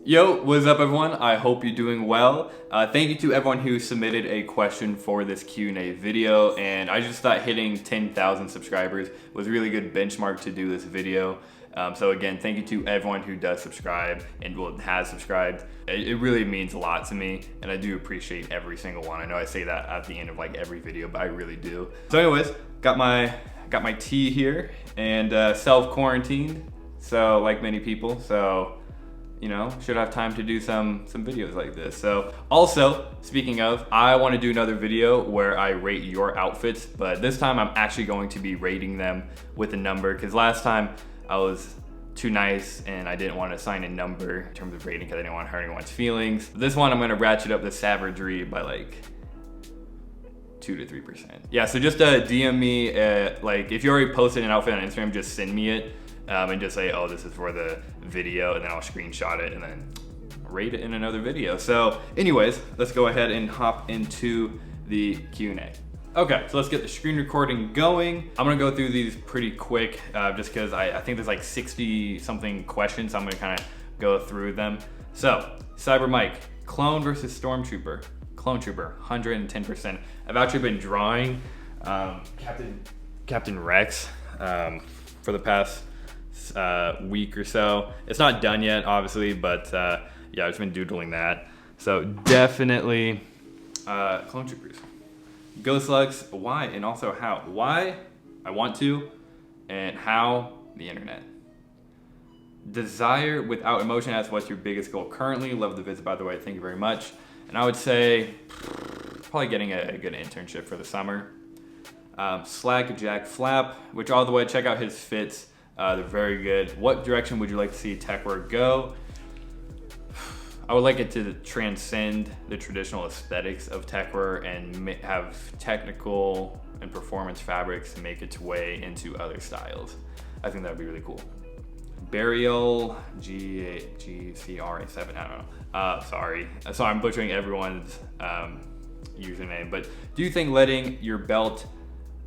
Yo, what's up everyone? I hope you're doing well. Thank you to everyone who submitted a question for this Q&A video, and I just thought hitting 10,000 subscribers was a really good benchmark to do this video. So again, thank you to everyone who does subscribe and has subscribed. It really means a lot to me, and I do appreciate every single one. I know I say that at the end of like every video, but I really do. So anyways, got my tea here and self-quarantined, so like many people, so you know, should have time to do some videos like this. So also, speaking of, I want to do another video where I rate your outfits, but this time I'm actually going to be rating them with a number, because last time I was too nice and I didn't want to assign a number in terms of rating because I didn't want to hurt anyone's feelings. This one I'm going to ratchet up the savagery by like 2 to 3%. Yeah, so just DM me, like if you already posted an outfit on Instagram, just send me it. And just say, oh, this is for the video, and then I'll screenshot it and then rate it in another video. So anyways, let's go ahead and hop into the Q&A. Okay, so let's get the screen recording going. I'm gonna go through these pretty quick, just because I think there's like 60 something questions, so I'm gonna kind of go through them. So, Cyber Mike, clone versus Stormtrooper. Clone Trooper, 110%. I've actually been drawing Captain Rex for the past week or so. It's not done yet, obviously, but yeah, I've just been doodling that. So definitely Clone Troopers. Go Slugs, why and also how? Why? I want to, and how? The internet. Desire without emotion asks, what's your biggest goal currently? Love the visit, by the way, thank you very much. And I would say probably getting a good internship for the summer. Slack Jack Flap, which all the way, check out his fits. They're very good. What direction would you like to see techwear go? I would like it to transcend the traditional aesthetics of techwear and have technical and performance fabrics to make its way into other styles. I think that would be really cool. Burial, G-C-R-A-7, I don't know. Sorry. So I'm butchering everyone's username, but do you think letting your belt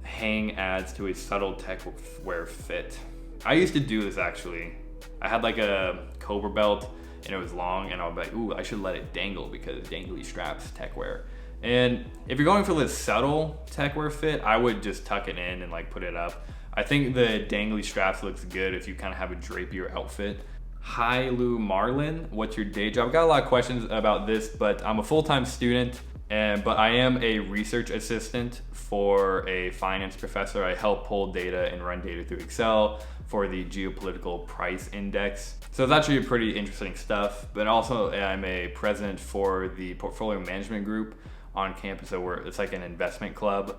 hang adds to a subtle techwear fit? I used to do this actually. I had like a Cobra belt and it was long, and I would be like, ooh, I should let it dangle because dangly straps techwear. And if you're going for this subtle techwear fit, I would just tuck it in and like put it up. I think the dangly straps looks good if you kind of have a drapier outfit. Hi Lou Marlin, what's your day job? I've got a lot of questions about this, but I'm a full-time student, but I am a research assistant for a finance professor. I help pull data and run data through Excel for the geopolitical price index. So it's actually pretty interesting stuff, but also I'm a president for the portfolio management group on campus. So it's like an investment club.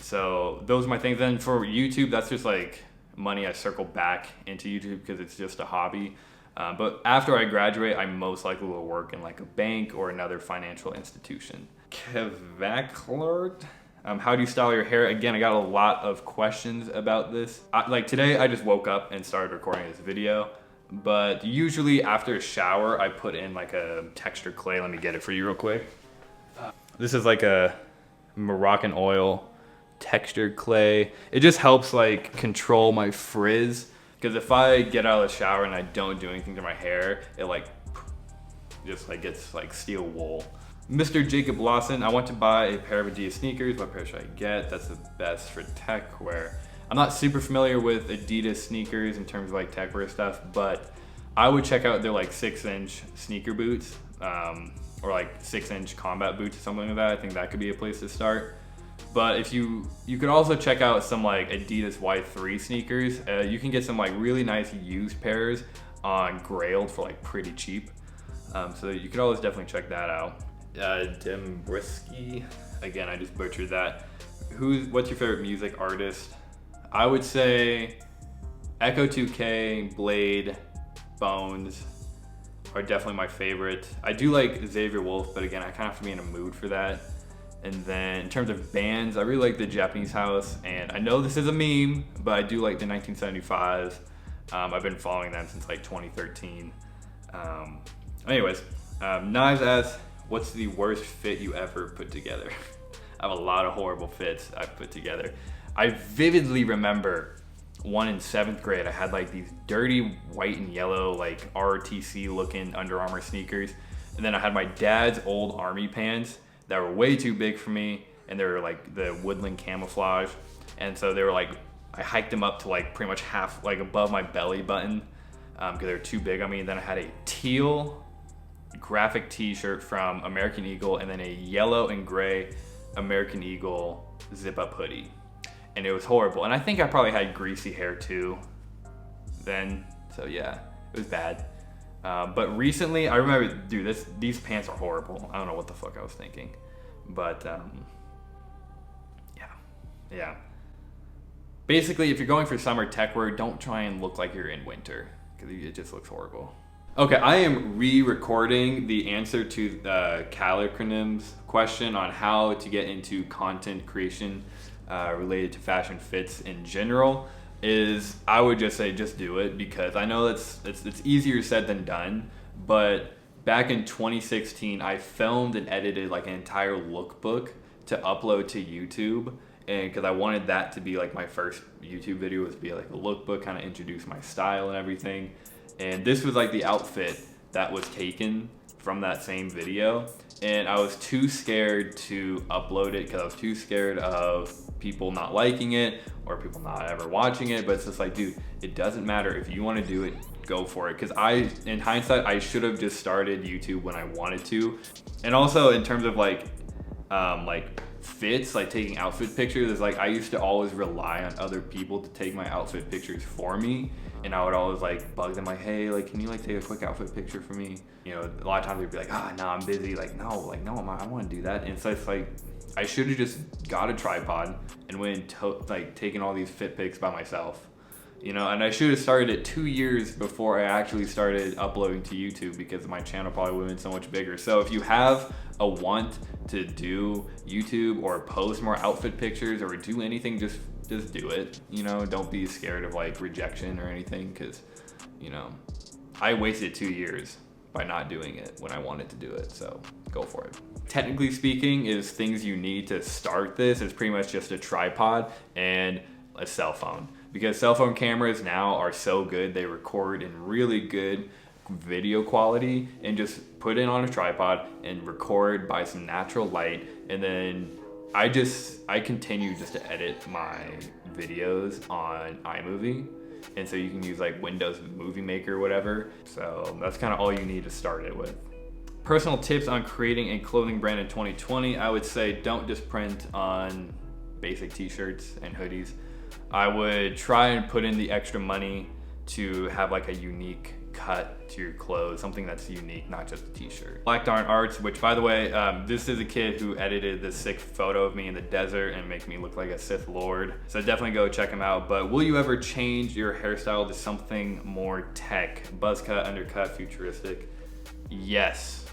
So those are my things. Then for YouTube, that's just like money I circle back into YouTube because it's just a hobby. But after I graduate, I most likely will work in like a bank or another financial institution. Kevaclord, how do you style your hair? Again, I got a lot of questions about this. Like today, I just woke up and started recording this video, but usually after a shower, I put in like a textured clay. Let me get it for you real quick. This is like a Moroccan oil textured clay. It just helps like control my frizz, because if I get out of the shower and I don't do anything to my hair, it like just like gets like steel wool. Mr. Jacob Lawson, I want to buy a pair of Adidas sneakers. What pair should I get? That's the best for techwear. I'm not super familiar with Adidas sneakers in terms of like techwear stuff, but I would check out their like 6-inch sneaker boots, or like 6-inch combat boots or something like that. I think that could be a place to start. But if you could also check out some like Adidas Y3 sneakers. You can get some like really nice used pairs on Grail for like pretty cheap. So you could always definitely check that out. Dembrisky, again, I just butchered that. What's your favorite music artist? I would say Echo 2K, Blade, Bones are definitely my favorite. I do like Xavier Wolf, but again, I kind of have to be in a mood for that. And then in terms of bands, I really like the Japanese House, and I know this is a meme, but I do like the 1975s. I've been following them since like 2013. Anyways, Knives asks, what's the worst fit you ever put together? I have a lot of horrible fits I've put together. I vividly remember one in 7th grade, I had like these dirty white and yellow, like ROTC looking Under Armour sneakers. And then I had my dad's old army pants that were way too big for me. And they were like the woodland camouflage. And so they were like, I hiked them up to like pretty much half, like above my belly button, because they were too big on me. And then I had a teal graphic t-shirt from American Eagle, and then a yellow and gray American Eagle zip-up hoodie. And it was horrible. And I think I probably had greasy hair too then. So yeah, it was bad. But recently, I remember, dude, these pants are horrible. I don't know what the fuck I was thinking. But yeah. Basically, if you're going for summer tech wear, don't try and look like you're in winter, because it just looks horrible. Okay, I am re-recording the answer to the acronyms question on how to get into content creation related to fashion fits in general. I would just say just do it, because I know it's easier said than done, but back in 2016 I filmed and edited like an entire lookbook to upload to YouTube, and because I wanted that to be like my first YouTube video, was be like a lookbook, kind of introduce my style and everything. And this was like the outfit that was taken from that same video, and I was too scared to upload it because I was too scared of people not liking it or people not ever watching it. But it's just like, dude, it doesn't matter. If you want to do it, go for it. Because in hindsight, I should have just started YouTube when I wanted to. And also in terms of like fits, like taking outfit pictures, is like I used to always rely on other people to take my outfit pictures for me. And I would always like bug them, like, hey, like, can you like take a quick outfit picture for me? You know, a lot of times they'd be like, no, I'm busy. Like, no, I want to do that. And so it's like, I should have just got a tripod and went and taken all these fit pics by myself. You know, and I should have started it 2 years before I actually started uploading to YouTube, because my channel probably would have been so much bigger. So if you have a want to do YouTube or post more outfit pictures or do anything, just do it. You know, don't be scared of like rejection or anything, because, you know, I wasted 2 years by not doing it when I wanted to do it. So go for it. Technically speaking, is things you need to start this is pretty much just a tripod and a cell phone, because cell phone cameras now are so good. They record in really good video quality, and just put it on a tripod and record by some natural light. And then I continue just to edit my videos on iMovie. And so you can use like Windows Movie Maker or whatever. So that's kind of all you need to start it with. Personal tips on creating a clothing brand in 2020. I would say don't just print on basic t-shirts and hoodies. I would try and put in the extra money to have like a unique cut to your clothes, something that's unique, not just a t-shirt. Black Darn Arts, which by the way, this is a kid who edited this sick photo of me in the desert and make me look like a Sith Lord. So definitely go check him out. But will you ever change your hairstyle to something more tech? Buzz cut, undercut, futuristic? Yes.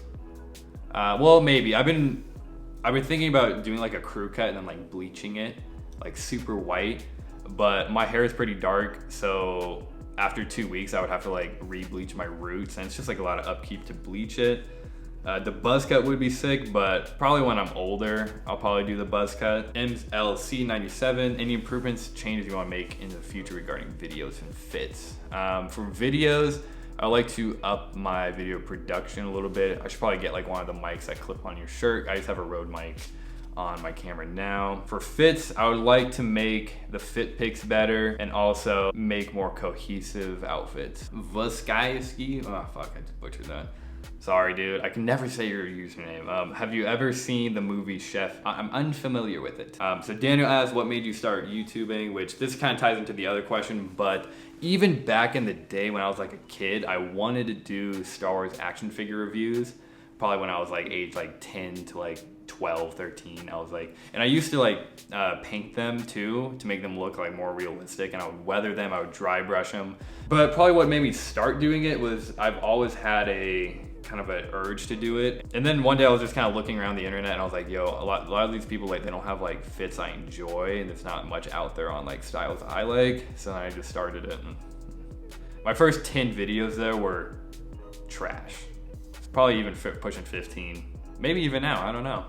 Well, maybe. I've been thinking about doing like a crew cut and then like bleaching it like super white, but my hair is pretty dark, so after 2 weeks I would have to like re-bleach my roots, and it's just like a lot of upkeep to bleach it. The buzz cut would be sick, but probably when I'm older I'll probably do the buzz cut. MLC97, any improvements, changes you want to make in the future regarding videos and fits? For videos, I like to up my video production a little bit. I should probably get like one of the mics that clip on your shirt. I just have a Rode mic on my camera now. For fits, I would like to make the fit pics better and also make more cohesive outfits. Vuskaiski, oh fuck, I just butchered that. Sorry, dude, I can never say your username. Have you ever seen the movie Chef? I'm unfamiliar with it. So Daniel asked, what made you start YouTubing? Which this kind of ties into the other question, but even back in the day when I was like a kid, I wanted to do Star Wars action figure reviews. Probably when I was like age like 10 to like 12, 13, I was like, and I used to like paint them too to make them look like more realistic, and I would weather them, I would dry brush them. But probably what made me start doing it was I've always had a kind of an urge to do it. And then one day I was just kind of looking around the internet and I was like, yo, a lot of these people, like, they don't have like fits I enjoy, and there's not much out there on like styles I like. So then I just started it. And my first 10 videos though were trash. It's probably even pushing 15, maybe even now, I don't know.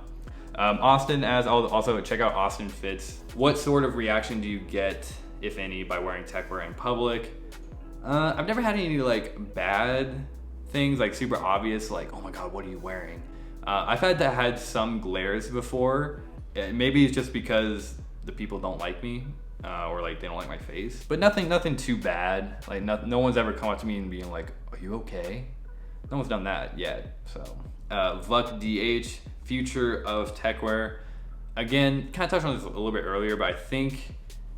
Austin, as also check out Austin Fits. What sort of reaction do you get if any, by wearing techwear in public. I've never had any like bad things, like super obvious, like, oh my God, what are you wearing? I've had some glares before. Maybe it's just because the people don't like me, or like they don't like my face, but nothing too bad. Like no one's ever come up to me and being like, are you okay? No one's done that yet. So Vuk DH, future of techwear. Again, kind of touched on this a little bit earlier, but I think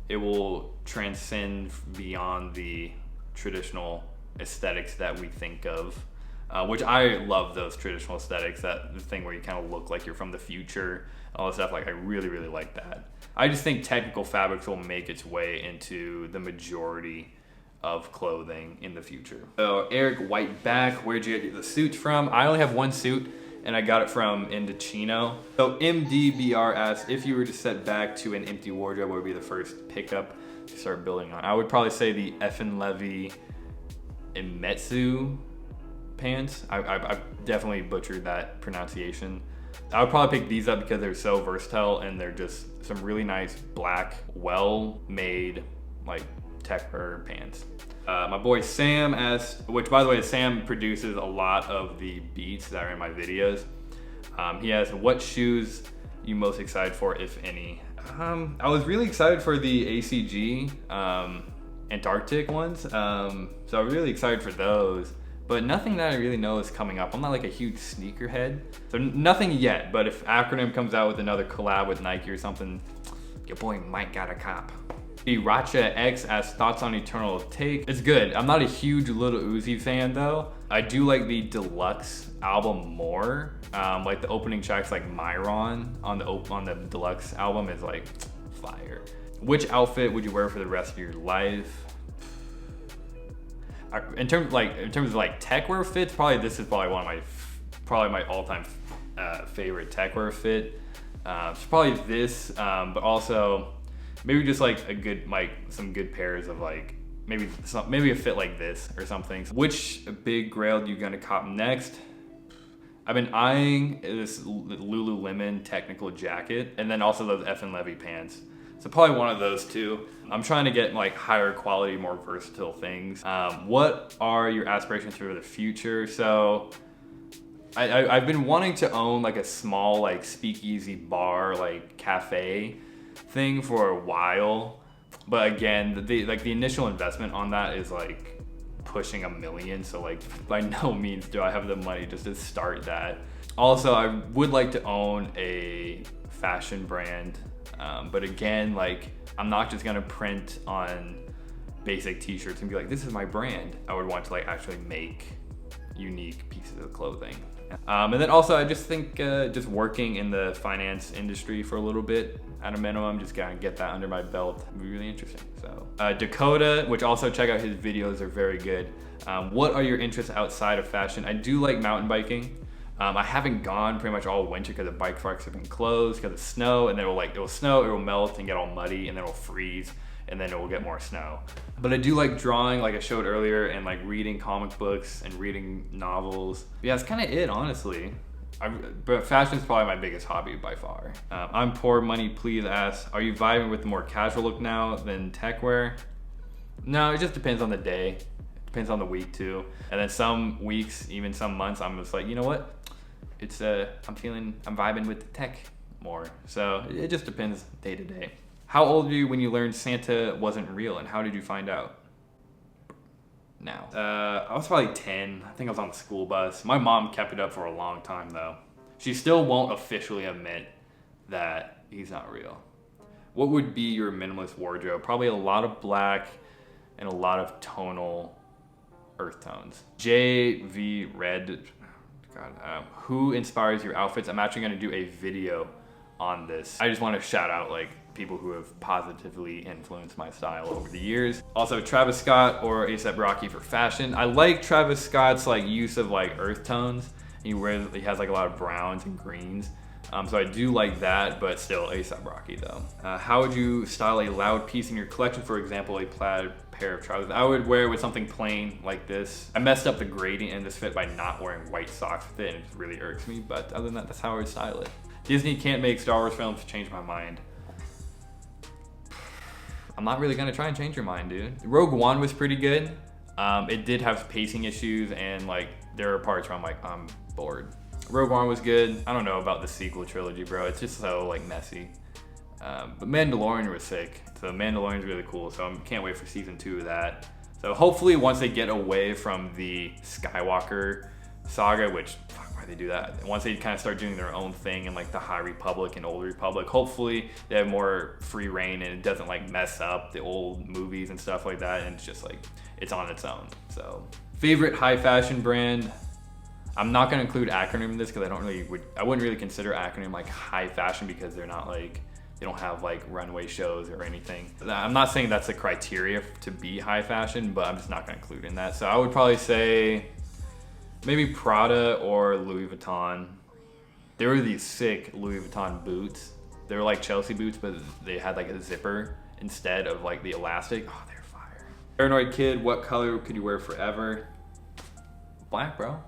it will transcend beyond the traditional aesthetics that we think of, which I love those traditional aesthetics, that the thing where you kind of look like you're from the future, all that stuff. Like I really like that. I just think technical fabrics will make its way into the majority of clothing in the future. So Eric Whiteback, where'd you get the suits from? I only have one suit, and I got it from Indochino. So MDBR asks, if you were to set back to an empty wardrobe, what would be the first pickup to start building on? I would probably say the Effin Levy Imetsu pants. I definitely butchered that pronunciation. I would probably pick these up because they're so versatile, and they're just some really nice black, well-made, like techwear pants. My boy Sam asks, which by the way, Sam produces a lot of the beats that are in my videos. He asks, what shoes you most excited for, if any? I was really excited for the ACG Antarctic ones. So I'm really excited for those, but nothing that I really know is coming up. I'm not like a huge sneakerhead, so nothing yet, but if Acronym comes out with another collab with Nike or something, your boy might got a cop. The Racha X asks, thoughts on Eternal Take. It's good. I'm not a huge Lil Uzi fan though. I do like the deluxe album more. Like the opening tracks, like Myron on the deluxe album, is like fire. Which outfit would you wear for the rest of your life? In terms of like techwear fits, this is probably one of my all-time favorite techwear fit. It's probably this, but also maybe just like some good pairs of like maybe a fit like this or something. Which big grail you gonna cop next? I've been eyeing this Lululemon technical jacket, and then also those Effin Levy pants. So probably one of those two. I'm trying to get like higher quality, more versatile things. What are your aspirations for the future? So I've been wanting to own like a small like speakeasy bar, like cafe thing for a while. But again, the initial investment on that is like pushing $1 million. So like by no means do I have the money just to start that. Also, I would like to own a fashion brand. But again, like I'm not just gonna print on basic t-shirts and be like, this is my brand. I would want to like actually make unique pieces of clothing. And then also I just think just working in the finance industry for a little bit at a minimum, just gotta get that under my belt, would be really interesting. So Dakota, which also check out his videos, are very good. What are your interests outside of fashion? I do like mountain biking. I haven't gone pretty much all winter because the bike parks have been closed because of snow, and then it will snow, it will melt and get all muddy, and then it will freeze, and then it will get more snow. But I do like drawing, like I showed earlier, and like reading comic books and reading novels. Yeah, it's kind of it, honestly. But fashion's probably my biggest hobby by far. I'm Poor Money Please asks, are you vibing with the more casual look now than techwear? No, it just depends on the day. Depends on the week too. And then some weeks, even some months, I'm just like, you know what? I'm vibing with the tech more. So it just depends day to day. How old were you when you learned Santa wasn't real, and how did you find out? Now. I was probably 10. I think I was on the school bus. My mom kept it up for a long time though. She still won't officially admit that he's not real. What would be your minimalist wardrobe? Probably a lot of black and a lot of tonal earth tones. JV Red, God, who inspires your outfits? I'm actually gonna do a video on this. I just want to shout out like people who have positively influenced my style over the years. Also Travis Scott or A$AP Rocky for fashion. I like Travis Scott's like use of like earth tones. He has like a lot of browns and greens. So I do like that, but still A$AP Rocky though. How would you style a loud piece in your collection? For example, a plaid pair of trousers. I would wear it with something plain like this. I messed up the gradient in this fit by not wearing white socks with it, and it just really irks me, but other than that, that's how I would style it. Disney can't make Star Wars films to change my mind. I'm not really gonna try and change your mind, dude. Rogue One was pretty good. It did have pacing issues, and like there are parts where I'm like, I'm bored. Rogue One was good. I don't know about the sequel trilogy, bro. It's just so like messy. But Mandalorian was sick. So Mandalorian's really cool. So I can't wait for season 2 of that. So hopefully once they get away from the Skywalker saga, which fuck, why they do that? Once they kind of start doing their own thing in like the High Republic and Old Republic, hopefully they have more free reign and it doesn't like mess up the old movies and stuff like that. And it's just like it's on its own. So favorite high fashion brand. I'm not gonna include acronym in this because I wouldn't really consider acronym like high fashion because they're not like, they don't have like runway shows or anything. I'm not saying that's the criteria to be high fashion, but I'm just not gonna include in that. So I would probably say maybe Prada or Louis Vuitton. There were these sick Louis Vuitton boots. They were like Chelsea boots, but they had like a zipper instead of like the elastic. Oh, they're fire. Paranoid Kid, what color could you wear forever? Black, bro.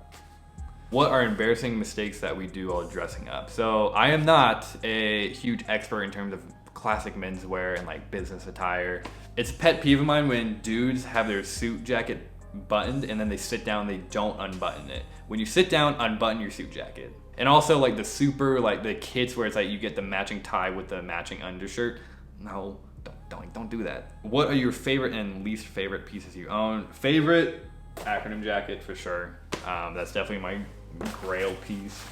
What are embarrassing mistakes that we do while dressing up? So I am not a huge expert in terms of classic menswear and like business attire. It's a pet peeve of mine when dudes have their suit jacket buttoned and then they sit down, they don't unbutton it. When you sit down, unbutton your suit jacket. And also like the super, like the kits where it's like you get the matching tie with the matching undershirt. No, don't do that. What are your favorite and least favorite pieces you own? Favorite, acronym jacket for sure. That's definitely my grail piece.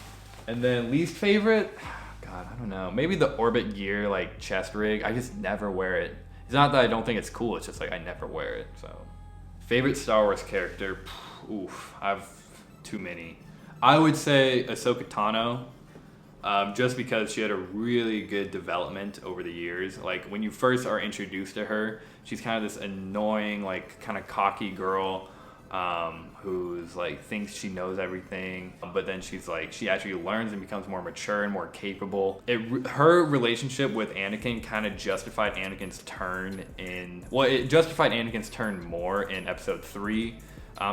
And then least favorite, God, I don't know. Maybe the Orbit gear like chest rig. I just never wear it. It's not that I don't think it's cool. It's just like I never wear it. So favorite Star Wars character, oof, I've too many. I would say Ahsoka Tano, just because she had a really good development over the years. Like when you first are introduced to her, she's kind of this annoying, like kind of cocky girl who's like thinks she knows everything, but then she's like, she actually learns and becomes more mature and more capable. Her relationship with Anakin kind of justified Anakin's turn it justified Anakin's turn more in episode 3.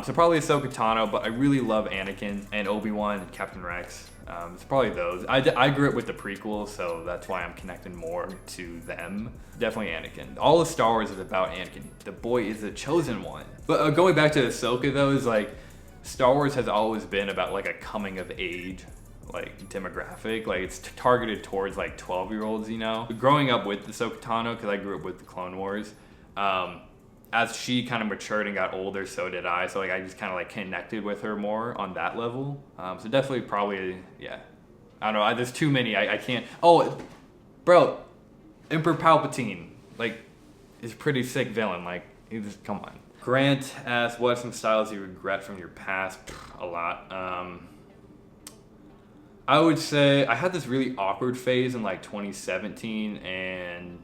So probably Ahsoka Tano, but I really love Anakin and Obi-Wan and Captain Rex. It's probably those. I grew up with the prequels, so that's why I'm connecting more to them. Definitely Anakin. All of Star Wars is about Anakin. The boy is the chosen one. But going back to Ahsoka though, is like Star Wars has always been about like a coming of age like demographic. Like it's targeted towards like 12-year-olds, you know. Growing up with Ahsoka Tano, because I grew up with the Clone Wars, as she kind of matured and got older, so did I. So like I just kind of like connected with her more on that level. So definitely probably, yeah. I don't know, there's too many, I can't. Oh, bro, Emperor Palpatine, like, is a pretty sick villain. Like, he just, come on. Grant asks, what are some styles you regret from your past? A lot. I would say I had this really awkward phase in like 2017 and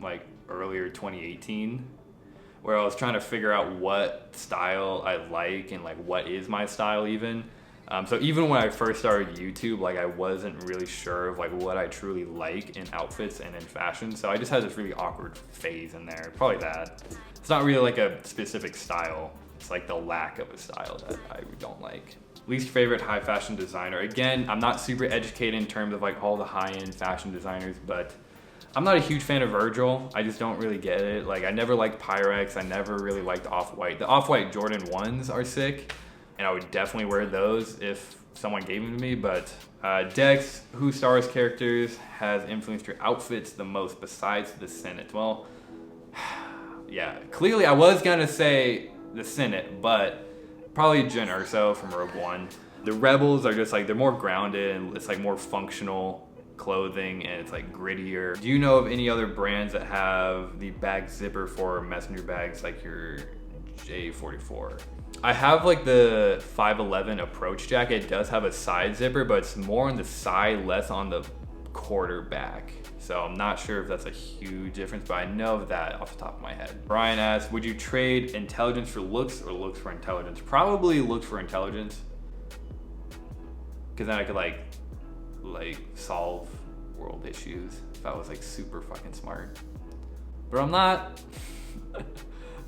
like earlier 2018. Where I was trying to figure out what style I like and like what is my style even. So even when I first started YouTube, like I wasn't really sure of like what I truly like in outfits and in fashion. So I just had this really awkward phase in there. Probably that. It's not really like a specific style. It's like the lack of a style that I don't like. Least favorite high fashion designer. Again, I'm not super educated in terms of like all the high-end fashion designers, but I'm not a huge fan of Virgil. I just don't really get it. Like I never liked Pyrex. I never really liked Off-White. The Off-White Jordan 1s are sick, and I would definitely wear those if someone gave them to me. But Dex, who Star Wars characters has influenced your outfits the most besides the Senate? Well, yeah, clearly I was gonna say the Senate, but probably Jyn Erso from Rogue One. The Rebels are just like, they're more grounded and it's like more functional clothing and it's like grittier. Do you know of any other brands that have the bag zipper for messenger bags like your J44? I have like the 511 approach jacket. It does have a side zipper, but it's more on the side, less on the quarterback. So I'm not sure if that's a huge difference, but I know that off the top of my head. Brian asks, would you trade intelligence for looks or looks for intelligence? Probably looks for intelligence. Because then I could like solve world issues if I was like super fucking smart. But I'm not.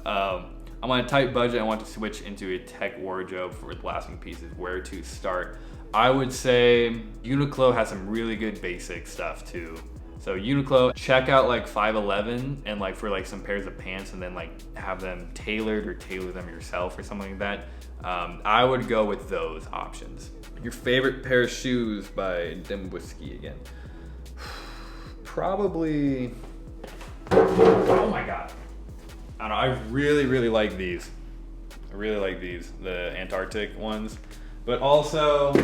I'm on a tight budget. I want to switch into a tech wardrobe for lasting pieces. Where to start? I would say Uniqlo has some really good basic stuff too. So Uniqlo, check out like 511 and like for like some pairs of pants and then like have them tailored or tailor them yourself or something like that. I would go with those options. Your favorite pair of shoes by Whiskey again. Probably, oh my God. I don't know, I really like these. I really like these, the Antarctic ones. But also,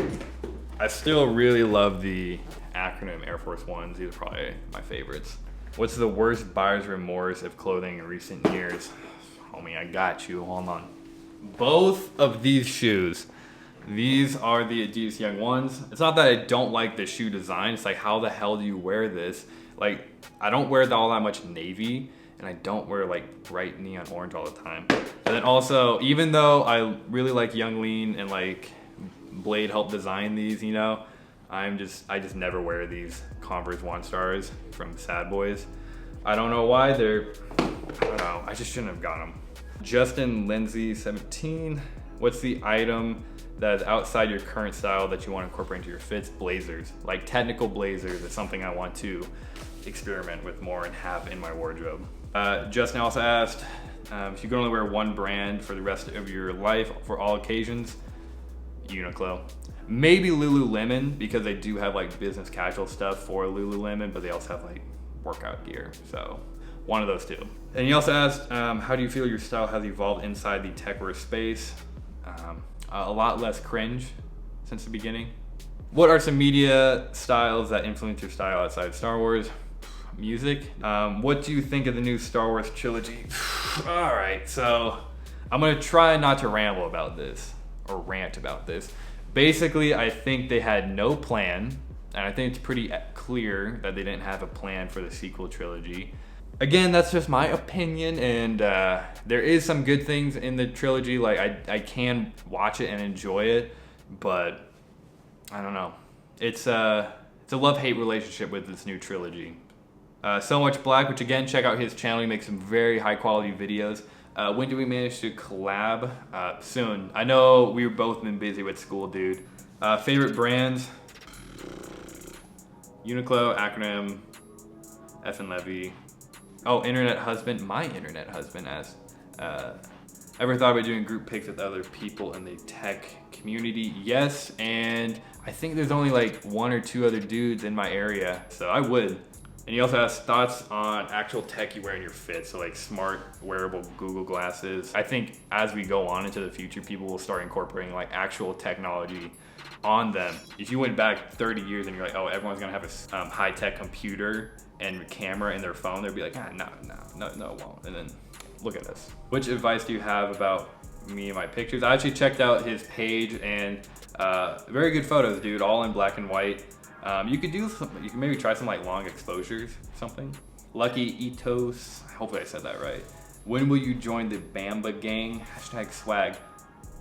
I still really love the acronym Air Force Ones. These are probably my favorites. What's the worst buyer's remorse of clothing in recent years? Homie, I got you, hold on. Both of these shoes, these are the Adidas Young Ones. It's not that I don't like the shoe design, it's like how the hell do you wear this? Like, I don't wear all that much navy, and I don't wear like bright neon orange all the time. And then also, even though I really like Young Lean and like Blade helped design these, you know, I just never wear these Converse One Stars from Sad Boys. I don't know why, I don't know, I just shouldn't have gotten them. Justin Lindsay 17, what's the item that is outside your current style that you want to incorporate into your fits? Blazers, like technical blazers is something I want to experiment with more and have in my wardrobe. Justin also asked, if you could only wear one brand for the rest of your life for all occasions, Uniqlo. Maybe Lululemon, because they do have like business casual stuff for Lululemon, but they also have like workout gear. So one of those two. And he also asked, how do you feel your style has evolved inside the techwear space? A lot less cringe since the beginning. What are some media styles that influence your style outside Star Wars? Music. What do you think of the new Star Wars trilogy? All right, so I'm gonna try not to ramble about this or rant about this. Basically, I think they had no plan, and I think it's pretty clear that they didn't have a plan for the sequel trilogy. Again, that's just my opinion, and there is some good things in the trilogy. Like I can watch it and enjoy it, but I don't know. It's a love-hate relationship with this new trilogy. So Much Black, which again, check out his channel. He makes some very high-quality videos. When do we manage to collab? Soon. I know we've both been busy with school, dude. Favorite brands? Uniqlo, Acronym, F and Levy. Oh, internet husband. My internet husband asked, ever thought about doing group pics with other people in the tech community? Yes, and I think there's only like 1 or 2 other dudes in my area, so I would. And he also has thoughts on actual tech you wear in your fit, so like smart wearable Google glasses. I think as we go on into the future, people will start incorporating like actual technology on them. If you went back 30 years and you're like, oh, everyone's gonna have a high-tech computer and camera in their phone, they'd be like, no, it won't. And then look at this. Which advice do you have about me and my pictures? I actually checked out his page, and very good photos, dude, all in black and white. You can maybe try some like long exposures, something. Lucky Etos, hopefully I said that right. When will you join the Bamba Gang? #swag.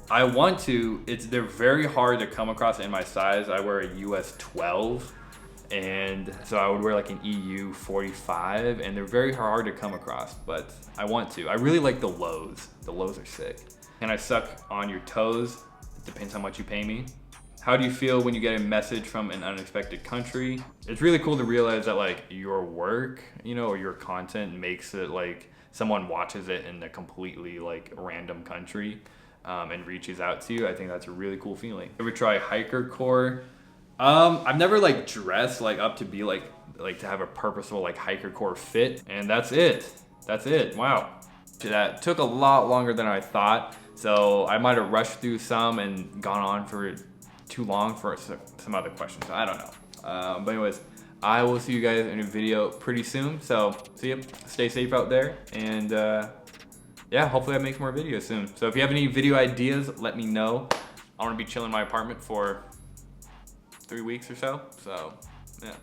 I want to. They're very hard to come across in my size. I wear a US 12, and so I would wear like an EU 45, and they're very hard to come across, but I want to. I really like the lows. The lows are sick. Can I suck on your toes? It depends how much you pay me. How do you feel when you get a message from an unexpected country? It's really cool to realize that like your work, you know, or your content makes it like someone watches it in a completely like random country and reaches out to you. I think that's a really cool feeling. Ever try Hikercore? I've never like dressed like up to be like to have a purposeful like Hikercore fit, and that's it. That's it. Wow. That took a lot longer than I thought, so I might have rushed through some and gone on for too long for some other questions. I don't know. But anyways, I will see you guys in a video pretty soon. So see ya. Stay safe out there, and yeah, hopefully I make more videos soon. So if you have any video ideas, let me know. I want to be chilling in my apartment for 3 weeks or so. So yeah.